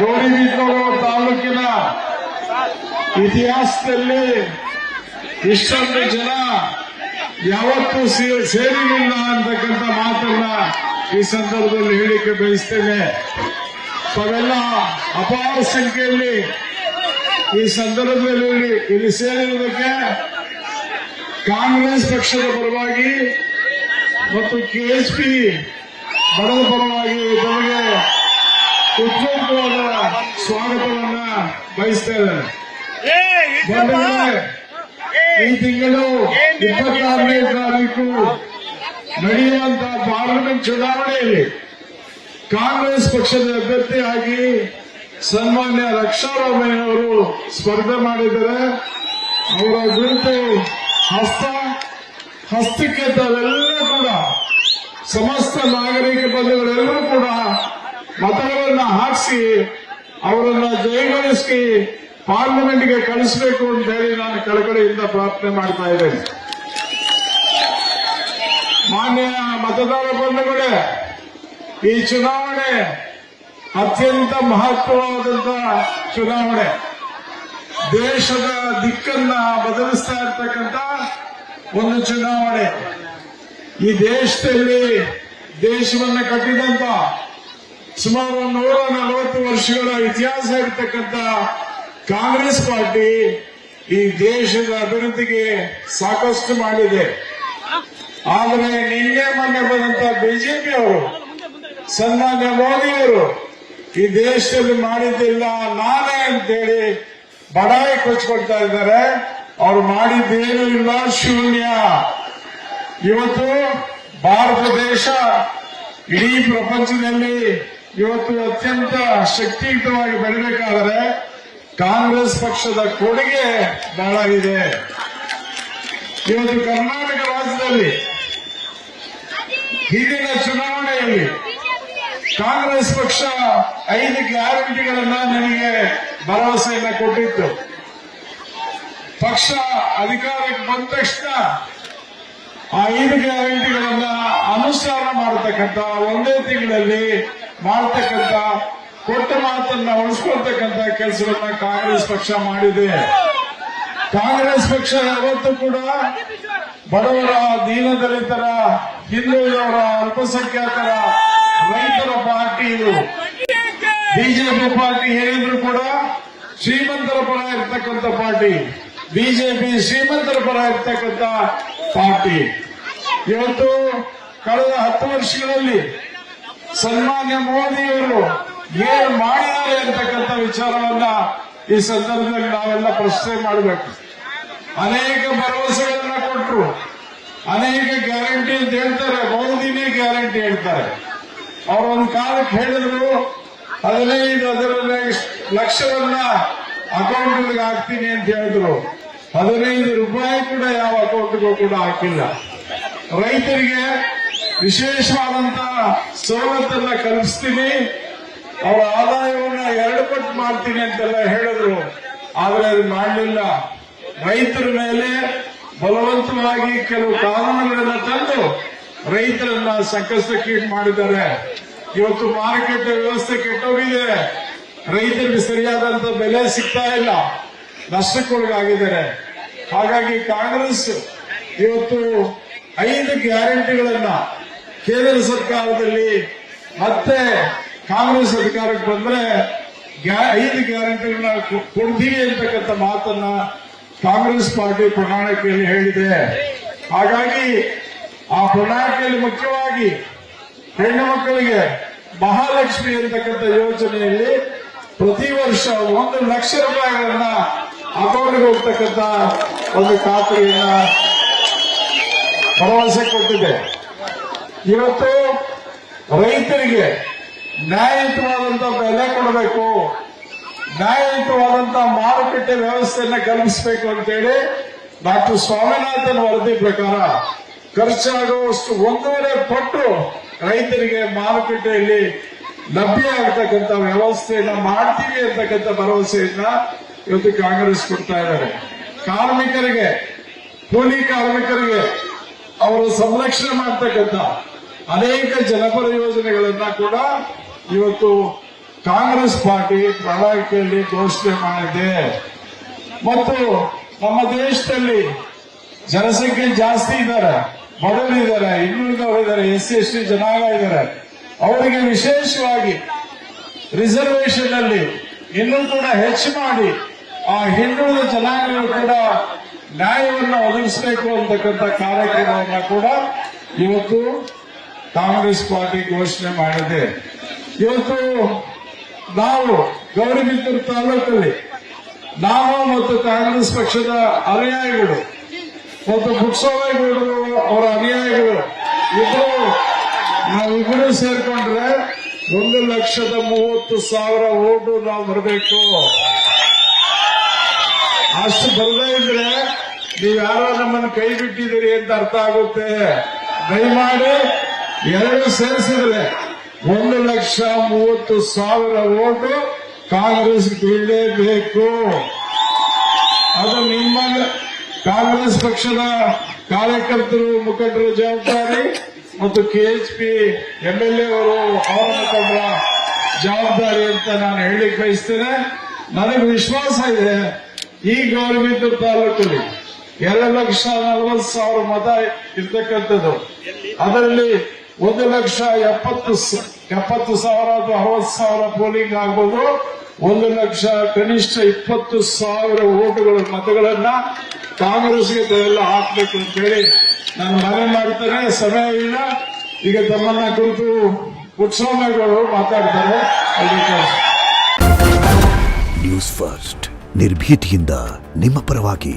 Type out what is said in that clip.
ಗೌರಿಬಿದನೂರು ತಾಲೂಕಿನ ಇತಿಹಾಸದಲ್ಲಿ ಇಷ್ಟೊಂದು ಜನ ಯಾವತ್ತೂ ಸೇರಿರಲಿಲ್ಲ ಅಂತಕ್ಕಂಥ ಮಾತನ್ನ ಈ ಸಂದರ್ಭದಲ್ಲಿ ಹೇಳಿಕೆ ಬಯಸ್ತೇನೆ. ತಾವೆಲ್ಲ ಅಪಾರ ಸಂಖ್ಯೆಯಲ್ಲಿ ಈ ಸಂದರ್ಭದಲ್ಲಿ ಇಲ್ಲಿ ಸೇರಿರುವುದಕ್ಕೆ ಕಾಂಗ್ರೆಸ್ ಪಕ್ಷದ ಪರವಾಗಿ ಮತ್ತು ಕೆಎಸ್ಪಿ ಬಣದ ಪರವಾಗಿ ತಮಗೆ ಉತ್ಪೂರ್ವವಾದ ಸ್ವಾಗತವನ್ನ ಬಯಸ್ತೇವೆ. ಈ ತಿಂಗಳು 26ನೇ ತಾರೀಕು ನಡೆಯುವಂತಹ ಪಾರ್ಲಿಮೆಂಟ್ ಚುನಾವಣೆಯಲ್ಲಿ ಕಾಂಗ್ರೆಸ್ ಪಕ್ಷದ ಅಭ್ಯರ್ಥಿಯಾಗಿ ಸನ್ಮಾನ್ಯ ರಕ್ಷಾರಾಮಯ್ಯನವರು ಸ್ಪರ್ಧೆ ಮಾಡಿದ್ದಾರೆ. ಅವರ ಗುರುತು ಹಸ್ತಕ್ಕೆ ತಾವೆಲ್ಲ ಕೂಡ ಸಮಸ್ತ ನಾಗರಿಕ ಬಂಧುಗಳೆಲ್ಲರೂ ಕೂಡ ಮತಗಳನ್ನು ಹಾಕಿಸಿ ಅವರನ್ನ ಜಯಗಳಿಸಿ ಪಾರ್ಲಿಮೆಂಟ್ಗೆ ಕಳಿಸಬೇಕು ಅಂತ ಹೇಳಿ ನಾನು ಕಳಕಳಿಯಿಂದ ಪ್ರಾರ್ಥನೆ ಮಾಡ್ತಾ ಇದ್ದೇನೆ. ಮಾನ್ಯ ಮತದಾರ ಬಂಧುಗಳೇ, ಈ ಚುನಾವಣೆ ಅತ್ಯಂತ ಮಹತ್ವವಾದಂತಹ ಚುನಾವಣೆ. ದೇಶದ ದಿಕ್ಕನ್ನ ಬದಲಿಸ್ತಾ ಇರ್ತಕ್ಕಂಥ ಒಂದು ಚುನಾವಣೆ. ಈ ದೇಶದಲ್ಲಿ ದೇಶವನ್ನು ಕಟ್ಟಿದಂತ ಸುಮಾರು 140 ವರ್ಷಗಳ ಇತಿಹಾಸ ಇರತಕ್ಕಂಥ ಕಾಂಗ್ರೆಸ್ ಪಾರ್ಟಿ ಈ ದೇಶದ ಅಭಿವೃದ್ಧಿಗೆ ಸಾಕಷ್ಟು ಮಾಡಿದೆ. ಆದರೆ ನಿನ್ನೆ ಮೊನ್ನೆ ಬಂದಂತ ಬಿಜೆಪಿ ಅವರು, ಸನ್ಮಾನ್ಯ ಮೋದಿಯವರು ಈ ದೇಶದಲ್ಲಿ ಮಾಡಿದ್ದಿಲ್ಲ ನಾನೇ ಅಂತೇಳಿ ಬಡಾಯಿ ಕೊಚ್ಕೊಳ್ತಾ ಇದ್ದಾರೆ. ಅವ್ರು ಮಾಡಿದ್ದೇನೂ ಇಲ್ಲ, ಶೂನ್ಯ. ಇವತ್ತು ಭಾರತ ದೇಶ ಇಡೀ ಪ್ರಪಂಚದಲ್ಲಿ ಇವತ್ತು ಅತ್ಯಂತ ಶಕ್ತಿಯುತವಾಗಿ ಬೆಳಬೇಕಾದರೆ ಕಾಂಗ್ರೆಸ್ ಪಕ್ಷದ ಕೊಡುಗೆ ಬಹಳ ಇದೆ. ಇವತ್ತು ಕರ್ನಾಟಕ ರಾಜ್ಯದಲ್ಲಿ ಹಿಂದಿನ ಚುನಾವಣೆಯಲ್ಲಿ ಕಾಂಗ್ರೆಸ್ ಪಕ್ಷ 5 ಗ್ಯಾರಂಟಿಗಳನ್ನ ನನಗೆ ಭರವಸೆಯನ್ನ ಕೊಟ್ಟಿತ್ತು. ಪಕ್ಷ ಅಧಿಕಾರಕ್ಕೆ ಬಂದ ತಕ್ಷಣ ಆ 5 ಗ್ಯಾರಂಟಿಗಳನ್ನ ಅನುಷ್ಠಾನ ಮಾಡತಕ್ಕಂಥ, ಒಂದೇ ತಿಂಗಳಲ್ಲಿ ಮಾಡತಕ್ಕಂಥ, ಕೊಟ್ಟ ಮಾತನ್ನ ಉಳಿಸ್ಕೊಳ್ತಕ್ಕಂಥ ಕೆಲಸವನ್ನ ಕಾಂಗ್ರೆಸ್ ಪಕ್ಷ ಮಾಡಿದೆ. ಕಾಂಗ್ರೆಸ್ ಪಕ್ಷ ಯಾವತ್ತೂ ಕೂಡ ಬಡವರ, ದೀನದಲಿತರ, ಹಿಂದುಳಿದವರ, ಅಲ್ಪಸಂಖ್ಯಾತರ, ರೈತರ ಪಾರ್ಟಿ ಇದು. ಬಿಜೆಪಿ ಪಾರ್ಟಿ ಹೇಳಿದ್ರು ಕೂಡ ಶ್ರೀಮಂತರ ಪರ ಇರ್ತಕ್ಕಂಥ ಪಾರ್ಟಿ. ಬಿಜೆಪಿ ಶ್ರೀಮಂತರ ಪರ ಇರ್ತಕ್ಕಂಥ ಪಾರ್ಟಿ. ಇವತ್ತು ಕಳೆದ 10 ವರ್ಷಗಳಲ್ಲಿ ಸನ್ಮಾನ್ಯ ಮೋದಿಯವರು ಏನು ಮಾಡಿದ್ದಾರೆ ಅಂತಕ್ಕಂಥ ವಿಚಾರವನ್ನ ಈ ಸಂದರ್ಭದಲ್ಲಿ ನಾವೆಲ್ಲ ಪ್ರಶ್ನೆ ಮಾಡಬೇಕು. ಅನೇಕ ಭರವಸೆಗಳನ್ನ ಕೊಟ್ಟರು, ಅನೇಕ ಗ್ಯಾರಂಟಿ ಅಂತ ಹೇಳ್ತಾರೆ, ಮೋದಿನೇ ಗ್ಯಾರಂಟಿ ಹೇಳ್ತಾರೆ. ಅವರೊಂದು ಕಾಲಕ್ಕೆ ಹೇಳಿದ್ರು 15 ಲಕ್ಷವನ್ನ ಅಕೌಂಟ್ಗೆ ಹಾಕ್ತೀನಿ ಅಂತ ಹೇಳಿದ್ರು. 15 ರೂಪಾಯಿ ಕೂಡ ಯಾವ ಅಕೌಂಟ್ಗೂ ಕೂಡ ಹಾಕಿಲ್ಲ. ರೈತರಿಗೆ ವಿಶೇಷವಾದಂತಹ ಸವಲತ್ತನ್ನ ಕಲ್ಪಿಸ್ತೀನಿ, ಅವರ ಆದಾಯವನ್ನ 2 ಪಟ್ಟು ಮಾಡ್ತೀನಿ ಅಂತೆಲ್ಲ ಹೇಳಿದ್ರು. ಆದರೆ ಅದು ಮಾಡಲಿಲ್ಲ. ರೈತರ ಮೇಲೆ ಬಲವಂತವಾಗಿ ಕೆಲವು ಕಾನೂನುಗಳನ್ನ ತಂದು ರೈತರನ್ನ ಸಂಕಷ್ಟಕ್ಕೀಡು ಮಾಡಿದ್ದಾರೆ. ಇವತ್ತು ಮಾರುಕಟ್ಟೆ ವ್ಯವಸ್ಥೆ ಕೆಟ್ಟೋಗಿದೆ. ರೈತರಿಗೆ ಸರಿಯಾದಂತ ಬೆಲೆ ಸಿಗ್ತಾ ಇಲ್ಲ, ನಷ್ಟಕ್ಕೊಳಗಾಗಿದ್ದಾರೆ. ಹಾಗಾಗಿ ಕಾಂಗ್ರೆಸ್ ಇವತ್ತು 5 ಗ್ಯಾರಂಟಿಗಳನ್ನ ಕೇಂದ್ರ ಸರ್ಕಾರದಲ್ಲಿ ಮತ್ತೆ ಕಾಂಗ್ರೆಸ್ ಅಧಿಕಾರಕ್ಕೆ ಬಂದ್ರೆ 5 ಗ್ಯಾರಂಟಿಗಳನ್ನ ಕೊಡ್ತೀವಿ ಅಂತಕ್ಕಂಥ ಮಾತನ್ನ ಕಾಂಗ್ರೆಸ್ ಪಾರ್ಟಿ ಪ್ರಣಾಳಿಕೆಯಲ್ಲಿ ಹೇಳಿದೆ. ಹಾಗಾಗಿ ಆ ಪ್ರಣಾಳಿಕೆಯಲ್ಲಿ ಮುಖ್ಯವಾಗಿ ಹೆಣ್ಣು ಮಕ್ಕಳಿಗೆ ಮಹಾಲಕ್ಷ್ಮಿ ಅಂತಕ್ಕಂಥ ಯೋಜನೆಯಲ್ಲಿ ಪ್ರತಿ ವರ್ಷ 1 ಲಕ್ಷ ರೂಪಾಯಿಗಳನ್ನ ಅಕೌಂಟ್ಗೆ ಹೋಗ್ತಕ್ಕಂಥ ಒಂದು ಖಾತ್ರಿಯನ್ನ ಭರವಸೆ ಕೊಟ್ಟಿದೆ. ಇವತ್ತು ರೈತರಿಗೆ ನ್ಯಾಯಯುತವಾದಂತಹ ಬೆಲೆ ಕೊಡಬೇಕು, ನ್ಯಾಯಯುತವಾದಂತಹ ಮಾರುಕಟ್ಟೆ ವ್ಯವಸ್ಥೆಯನ್ನ ಕಲ್ಪಿಸಬೇಕು ಅಂತೇಳಿ ಡಾಕ್ಟರ್ ಸ್ವಾಮಿನಾಥನ್ ವರದಿ ಪ್ರಕಾರ ಖರ್ಚಾಗುವಷ್ಟು 1.5 ಪಟ್ಟು ರೈತರಿಗೆ ಮಾರುಕಟ್ಟೆಯಲ್ಲಿ ಲಭ್ಯ ಆಗತಕ್ಕಂಥ ವ್ಯವಸ್ಥೆಯನ್ನ ಮಾಡ್ತೀವಿ ಅಂತಕ್ಕಂಥ ಭರವಸೆಯನ್ನ ಇವತ್ತು ಕಾಂಗ್ರೆಸ್ ಕೊಡ್ತಾ ಇದ್ದಾರೆ. ಕಾರ್ಮಿಕರಿಗೆ, ಕೂಲಿ ಕಾರ್ಮಿಕರಿಗೆ ಅವರು ಸಂರಕ್ಷಣೆ ಮಾಡತಕ್ಕಂಥ ಅನೇಕ ಜನಪರ ಯೋಜನೆಗಳನ್ನ ಕೂಡ ಇವತ್ತು ಕಾಂಗ್ರೆಸ್ ಪಾರ್ಟಿ ಪ್ರಣಾಳಿಕೆಯಲ್ಲಿ ಘೋಷಣೆ ಮಾಡಿದೆ. ಮತ್ತು ನಮ್ಮ ದೇಶದಲ್ಲಿ ಜನಸಂಖ್ಯೆ ಜಾಸ್ತಿ ಇದ್ದಾರೆ, ಬಡವರಿದ್ದಾರೆ, ಹಿಂದುಳಿದವರಿದ್ದಾರೆ, SC/ST ಜನಾಂಗ ಇದ್ದಾರೆ. ಅವರಿಗೆ ವಿಶೇಷವಾಗಿ ರಿಸರ್ವೇಶನ್ ಅಲ್ಲಿ ಇನ್ನೂ ಕೂಡ ಹೆಚ್ಚು ಮಾಡಿ ಆ ಹಿಂದುಳಿದ ಜನಾಂಗಗಳು ಕೂಡ ನ್ಯಾಯವನ್ನು ಒದಗಿಸಬೇಕು ಅಂತಕ್ಕಂಥ ಕಾರ್ಯಕ್ರಮವನ್ನ ಕೂಡ ಇವತ್ತು ಕಾಂಗ್ರೆಸ್ ಪಾರ್ಟಿ ಘೋಷಣೆ ಮಾಡಿದೆ. ಇವತ್ತು ನಾವು ಗೌರಿಬಿದೂರು ತಾಲೂಕಲ್ಲಿ ನಾವು ಮತ್ತು ಕಾಂಗ್ರೆಸ್ ಪಕ್ಷದ ಅನುಯಾಯಿಗಳು ಮತ್ತು ಬುಕ್ಸೋವೇಗೌಡರು ಅವರ ಅನುಯಾಯಿಗಳು ನಾವಿಬ್ಬರು ಸೇರ್ಕೊಂಡ್ರೆ 1,30,30,000 ಓಟು ನಾವು ಬರಬೇಕು. ಅಷ್ಟು ಬರದೇ ಇದ್ರೆ ನೀವ್ಯಾರೋ ನಮ್ಮನ್ನು ಕೈ ಬಿಟ್ಟಿದ್ದೀರಿ ಅಂತ ಅರ್ಥ ಆಗುತ್ತೆ. ದಯಮಾಡಿ ಎರಡು ಸೇರಿಸಿದ್ರೆ 1,30,30,000 ಓಟು ಕಾಂಗ್ರೆಸ್ ಬೀಳಲೇಬೇಕು. ಅದು ನಿಮ್ಮ ಕಾಂಗ್ರೆಸ್ ಪಕ್ಷದ ಕಾರ್ಯಕರ್ತರು, ಮುಖಂಡರ ಜವಾಬ್ದಾರಿ ಮತ್ತು KHP MLA ಅವರು ಅವರ ಮುಖಂಡರ ಜವಾಬ್ದಾರಿ ಅಂತ ನಾನು ಹೇಳಿಕ್ ಬಯಸ್ತೇನೆ. ನನಗೆ ವಿಶ್ವಾಸ ಇದೆ ಈ ಗೌರಿಬಿದೂರು ತಾಲೂಕಲ್ಲಿ 2,40,000 ಮತ ಇರ್ತಕ್ಕಂಥದ್ದು. ಅದರಲ್ಲಿ 1,70,000 ಅಥವಾ 60,000 ಪೋಲಿಂಗ್ ಆಗ್ಬೋದು. 1,00,000 ಕನಿಷ್ಠ 20,000 ಓಟುಗಳ ಮತಗಳನ್ನ ಕಾಂಗ್ರೆಸ್ಗೆ ತಾವೆಲ್ಲ ಹಾಕಬೇಕು ಅಂತ ಹೇಳಿ ನಾನು ಮನವಿ ಮಾಡ್ತೇನೆ. ಸಮಯ ಇಲ್ಲ, ಈಗ ತಮ್ಮನ್ನ ಕುರಿತು ಪುಟ್ಟಸ್ವಾಮಿಗಳು ಮಾತಾಡ್ತಾರೆ. ನ್ಯೂಸ್ ಫಸ್ಟ್ ನಿರ್ಭೀತಿಯಿಂದ ನಿಮ್ಮ ಪರವಾಗಿ.